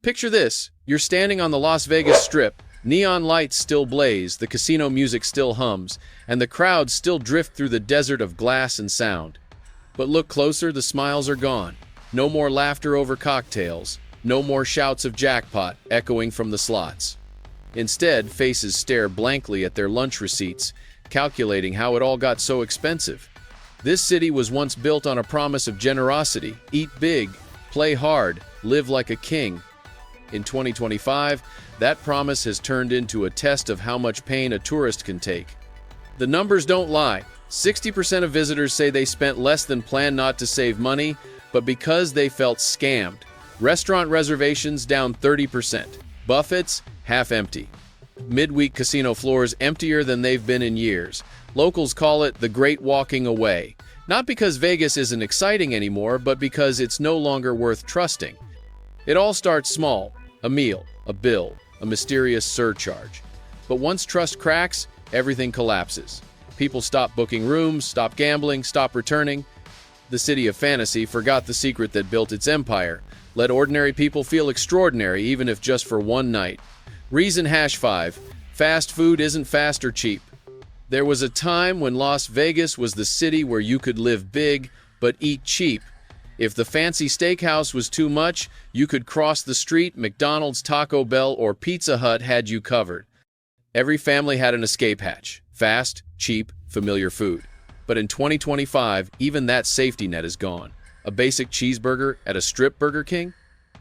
Picture this. You're standing on the Las Vegas Strip. Neon lights still blaze, the casino music still hums, and the crowds still drift through the desert of glass and sound. But look closer, the smiles are gone. No more laughter over cocktails. No more shouts of jackpot echoing from the slots. Instead, faces stare blankly at their lunch receipts, calculating how it all got so expensive. This city was once built on a promise of generosity: eat big, play hard, live like a king. In 2025, that promise has turned into a test of how much pain a tourist can take. The numbers don't lie. 60% of visitors say they spent less than planned not to save money, but because they felt scammed. Restaurant reservations down 30%. Buffets half empty. Midweek casino floors emptier than they've been in years. Locals call it the Great Walking Away. Not because Vegas isn't exciting anymore, but because it's no longer worth trusting. It all starts small: a meal, a bill, a mysterious surcharge. But once trust cracks, everything collapses. People stop booking rooms, stop gambling, stop returning. The city of fantasy forgot the secret that built its empire. Let ordinary people feel extraordinary, even if just for one night. Reason #5. Fast food isn't fast or cheap. There was a time when Las Vegas was the city where you could live big, but eat cheap. If the fancy steakhouse was too much, you could cross the street. McDonald's, Taco Bell, or Pizza Hut had you covered. Every family had an escape hatch: fast, cheap, familiar food. But in 2025, even that safety net is gone. A basic cheeseburger at a strip Burger King?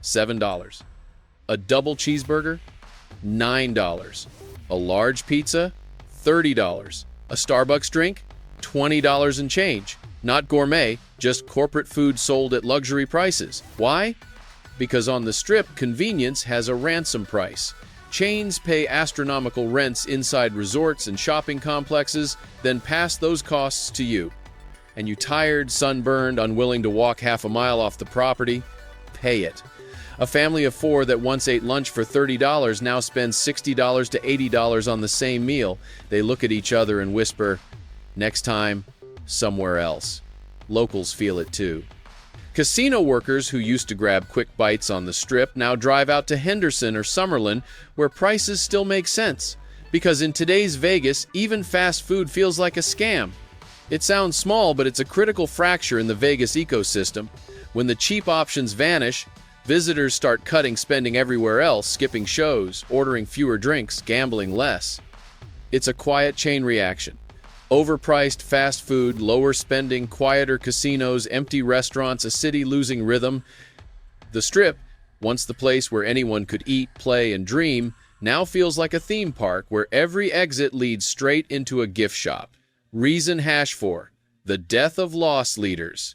$7. A double cheeseburger? $9. A large pizza? $30. A Starbucks drink? $20 and change. Not gourmet, just corporate food sold at luxury prices. Why? Because on the Strip, convenience has a ransom price. Chains pay astronomical rents inside resorts and shopping complexes, then pass those costs to you. And you tired, sunburned, unwilling to walk half a mile off the property? Pay it. A family of 4 that once ate lunch for $30 now spends $60 to $80 on the same meal. They look at each other and whisper, "Next time, somewhere else." Locals feel it too. Casino workers who used to grab quick bites on the Strip now drive out to Henderson or Summerlin, where prices still make sense. Because in today's Vegas, even fast food feels like a scam. It sounds small, but it's a critical fracture in the Vegas ecosystem. When the cheap options vanish, visitors start cutting spending everywhere else, skipping shows, ordering fewer drinks, gambling less. It's a quiet chain reaction. Overpriced fast food, lower spending, quieter casinos, empty restaurants, a city losing rhythm. The Strip, once the place where anyone could eat, play, and dream, now feels like a theme park where every exit leads straight into a gift shop. Reason #4. The death of loss leaders.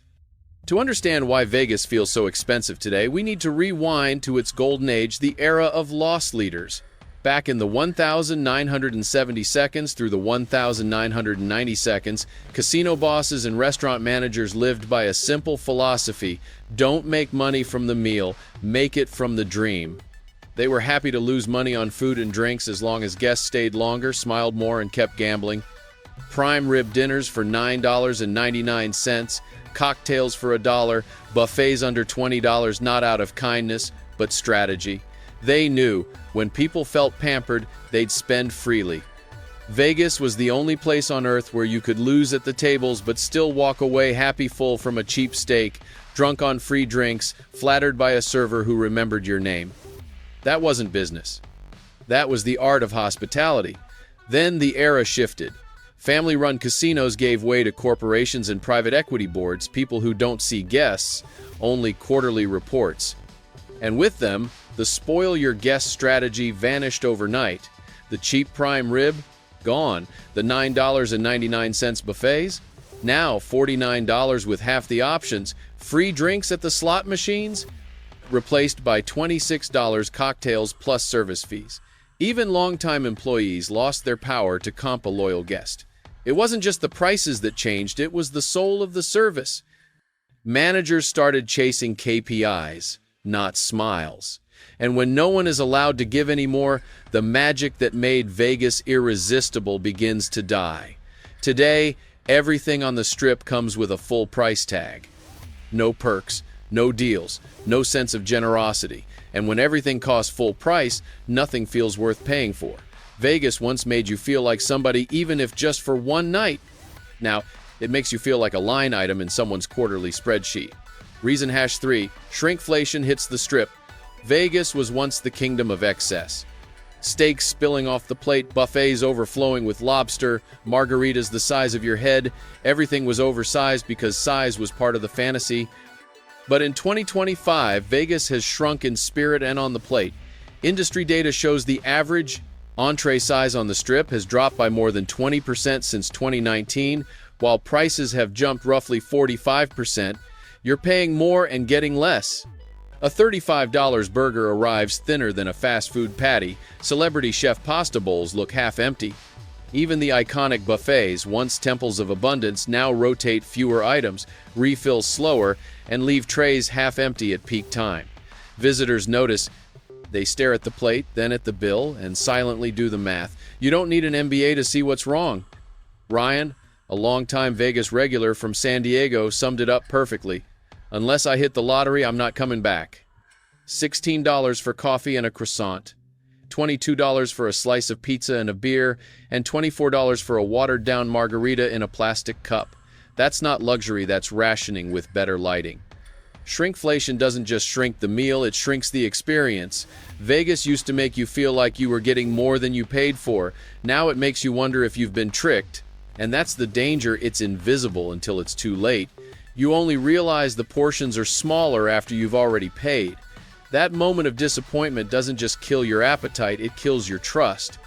To understand why Vegas feels so expensive today, we need to rewind to its golden age, the era of loss leaders. Back in the 1,970 seconds through the 1,990 seconds, casino bosses and restaurant managers lived by a simple philosophy: don't make money from the meal, make it from the dream. They were happy to lose money on food and drinks as long as guests stayed longer, smiled more, and kept gambling. Prime rib dinners for $9.99, cocktails for $1, buffets under $20, not out of kindness, but strategy. They knew when people felt pampered, they'd spend freely. Vegas was the only place on earth where you could lose at the tables but still walk away happy, full from a cheap steak, drunk on free drinks, flattered by a server who remembered your name. That wasn't business. That was the art of hospitality. Then the era shifted. Family-run casinos gave way to corporations and private equity boards, people who don't see guests, only quarterly reports. And with them, the spoil-your-guest strategy vanished overnight. The cheap prime rib? Gone. The $9.99 buffets? Now $49 with half the options. Free drinks at the slot machines? Replaced by $26 cocktails plus service fees. Even longtime employees lost their power to comp a loyal guest. It wasn't just the prices that changed, it was the soul of the service. Managers started chasing KPIs, not smiles. And when no one is allowed to give anymore, the magic that made Vegas irresistible begins to die. Today, everything on the Strip comes with a full price tag. No perks, no deals, no sense of generosity. And when everything costs full price, nothing feels worth paying for. Vegas once made you feel like somebody, even if just for one night. Now, it makes you feel like a line item in someone's quarterly spreadsheet. Reason #3, shrinkflation hits the Strip. Vegas was once the kingdom of excess. Steaks spilling off the plate, buffets overflowing with lobster, margaritas the size of your head. Everything was oversized because size was part of the fantasy. But in 2025, Vegas has shrunk in spirit and on the plate. Industry data shows the average entree size on the Strip has dropped by more than 20% since 2019, while prices have jumped roughly 45%. You're paying more and getting less. A $35 burger arrives thinner than a fast food patty. Celebrity chef pasta bowls look half empty. Even the iconic buffets, once temples of abundance, now rotate fewer items, refill slower, and leave trays half empty at peak time. Visitors notice. They stare at the plate, then at the bill, and silently do the math. You don't need an MBA to see what's wrong. Ryan, a longtime Vegas regular from San Diego, summed it up perfectly. Unless I hit the lottery, I'm not coming back. $16 for coffee and a croissant, $22 for a slice of pizza and a beer, and $24 for a watered-down margarita in a plastic cup. That's not luxury, that's rationing with better lighting. Shrinkflation doesn't just shrink the meal, it shrinks the experience. Vegas used to make you feel like you were getting more than you paid for. Now it makes you wonder if you've been tricked. And that's the danger, it's invisible until it's too late. You only realize the portions are smaller after you've already paid. That moment of disappointment doesn't just kill your appetite, it kills your trust.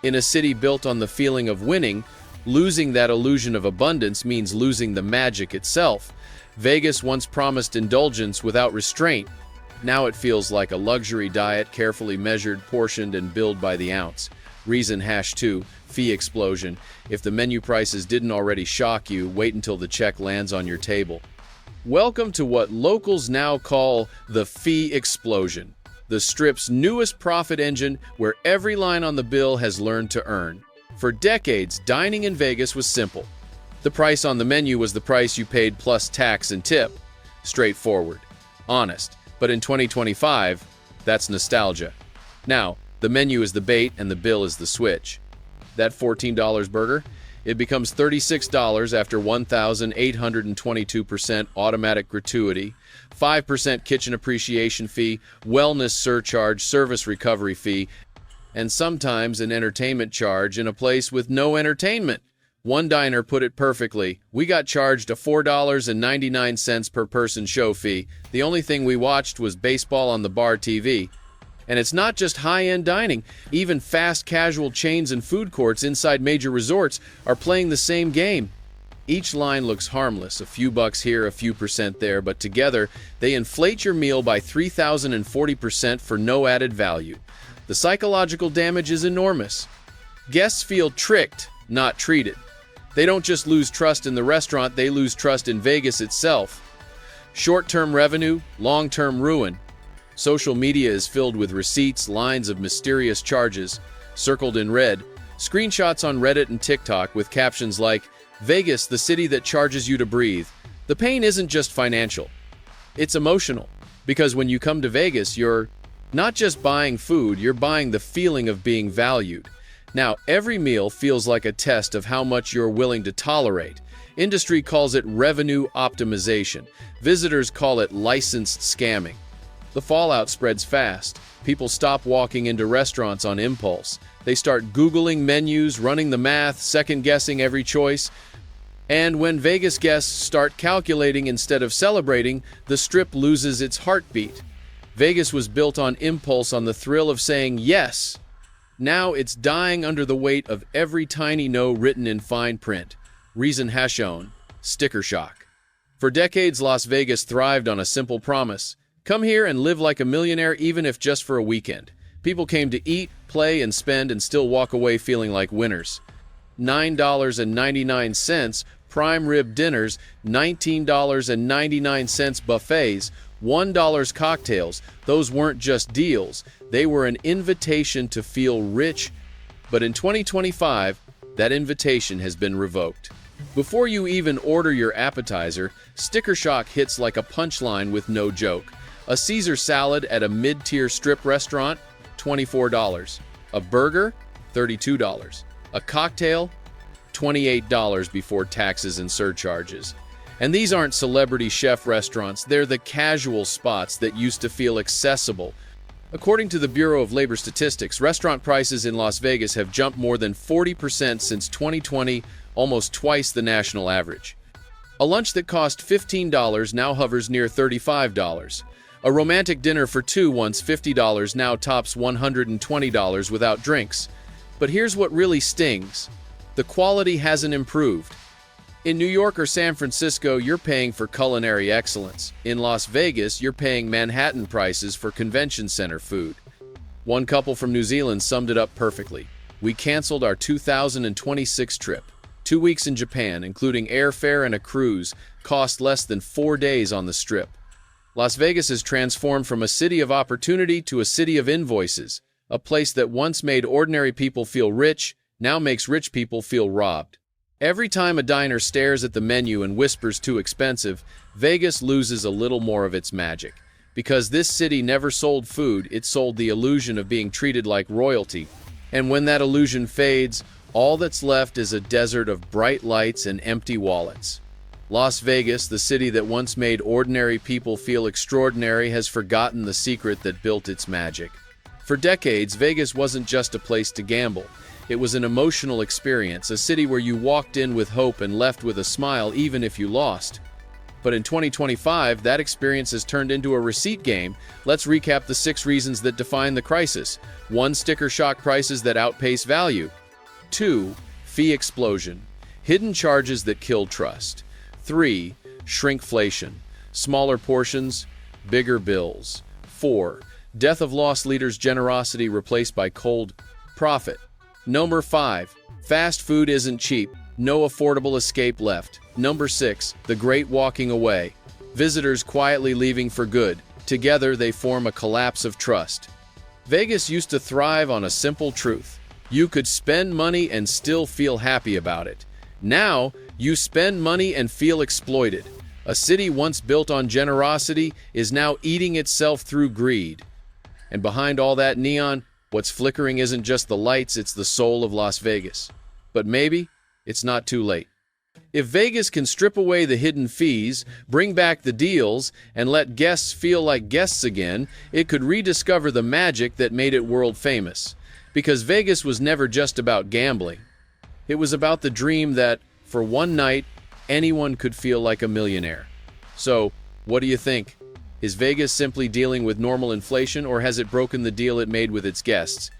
In a city built on the feeling of winning, losing that illusion of abundance means losing the magic itself. Vegas once promised indulgence without restraint. Now it feels like a luxury diet, carefully measured, portioned, and billed by the ounce. Reason #2, fee explosion. If the menu prices didn't already shock you, wait until the check lands on your table. Welcome to what locals now call the fee explosion, the Strip's newest profit engine where every line on the bill has learned to earn. For decades, dining in Vegas was simple. The price on the menu was the price you paid plus tax and tip. Straightforward. Honest. But in 2025, that's nostalgia. Now, the menu is the bait and the bill is the switch. That $14 burger, it becomes $36 after 1,822% automatic gratuity, 5% kitchen appreciation fee, wellness surcharge, service recovery fee, and sometimes an entertainment charge in a place with no entertainment. One diner put it perfectly. We got charged a $4.99 per person show fee. The only thing we watched was baseball on the bar TV. And it's not just high-end dining. Even fast casual chains and food courts inside major resorts are playing the same game. Each line looks harmless, a few bucks here, a few percent there, but together they inflate your meal by 3,040% for no added value. The psychological damage is enormous. Guests feel tricked, not treated. They don't just lose trust in the restaurant, they lose trust in Vegas itself. Short-term revenue, long-term ruin. Social media is filled with receipts, lines of mysterious charges, circled in red, screenshots on Reddit and TikTok with captions like, "Vegas, the city that charges you to breathe." The pain isn't just financial. It's emotional. Because when you come to Vegas, you're not just buying food, you're buying the feeling of being valued. Now, every meal feels like a test of how much you're willing to tolerate. Industry calls it revenue optimization. Visitors call it licensed scamming. The fallout spreads fast. People stop walking into restaurants on impulse. They start Googling menus, running the math, second-guessing every choice. And when Vegas guests start calculating instead of celebrating, the Strip loses its heartbeat. Vegas was built on impulse, on the thrill of saying yes. Now it's dying under the weight of every tiny no written in fine print. Reason #1, sticker shock. For decades, Las Vegas thrived on a simple promise. Come here and live like a millionaire, even if just for a weekend. People came to eat, play, and spend and still walk away feeling like winners. $9.99 prime rib dinners, $19.99 buffets, $1 cocktails. Those weren't just deals. They were an invitation to feel rich. But in 2025, that invitation has been revoked. Before you even order your appetizer, sticker shock hits like a punchline with no joke. A Caesar salad at a mid-tier strip restaurant, $24. A burger, $32. A cocktail, $28 before taxes and surcharges. And these aren't celebrity chef restaurants, they're the casual spots that used to feel accessible. According to the Bureau of Labor Statistics, restaurant prices in Las Vegas have jumped more than 40% since 2020, almost twice the national average. A lunch that cost $15 now hovers near $35. A romantic dinner for two once $50 now tops $120 without drinks. But here's what really stings. The quality hasn't improved. In New York or San Francisco, you're paying for culinary excellence. In Las Vegas, you're paying Manhattan prices for convention center food. One couple from New Zealand summed it up perfectly. We canceled our 2026 trip. 2 weeks in Japan, including airfare and a cruise, cost less than 4 days on the Strip. Las Vegas has transformed from a city of opportunity to a city of invoices. A place that once made ordinary people feel rich, now makes rich people feel robbed. Every time a diner stares at the menu and whispers too expensive, Vegas loses a little more of its magic. Because this city never sold food, it sold the illusion of being treated like royalty. And when that illusion fades, all that's left is a desert of bright lights and empty wallets. Las Vegas, the city that once made ordinary people feel extraordinary, has forgotten the secret that built its magic. For decades, Vegas wasn't just a place to gamble. It was an emotional experience, a city where you walked in with hope and left with a smile even if you lost. But in 2025, that experience has turned into a receipt game. Let's recap the 6 reasons that define the crisis. 1. Sticker shock prices that outpace value. 2. Fee explosion. Hidden charges that kill trust. 3. Shrinkflation. Smaller portions, bigger bills. 4. Death of lost leaders' generosity replaced by cold profit. Number 5. Fast food isn't cheap. No affordable escape left. Number 6. The great walking away. Visitors quietly leaving for good. Together they form a collapse of trust. Vegas used to thrive on a simple truth. You could spend money and still feel happy about it. Now, you spend money and feel exploited. A city once built on generosity is now eating itself through greed. And behind all that neon, what's flickering isn't just the lights, it's the soul of Las Vegas. But maybe it's not too late. If Vegas can strip away the hidden fees, bring back the deals, and let guests feel like guests again, it could rediscover the magic that made it world famous. Because Vegas was never just about gambling. It was about the dream that, for one night, anyone could feel like a millionaire. So, what do you think? Is Vegas simply dealing with normal inflation, or has it broken the deal it made with its guests?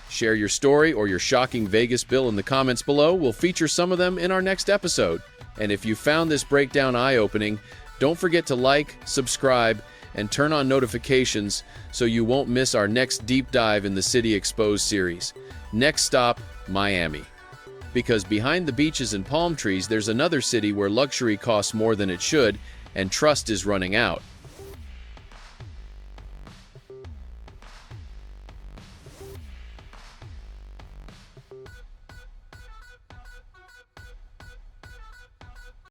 Share your story or your shocking Vegas bill in the comments below. We'll feature some of them in our next episode. And if you found this breakdown eye-opening, don't forget to like, subscribe, and turn on notifications so you won't miss our next deep dive in the City Exposed series. Next stop, Miami. Because behind the beaches and palm trees, there's another city where luxury costs more than it should, and trust is running out.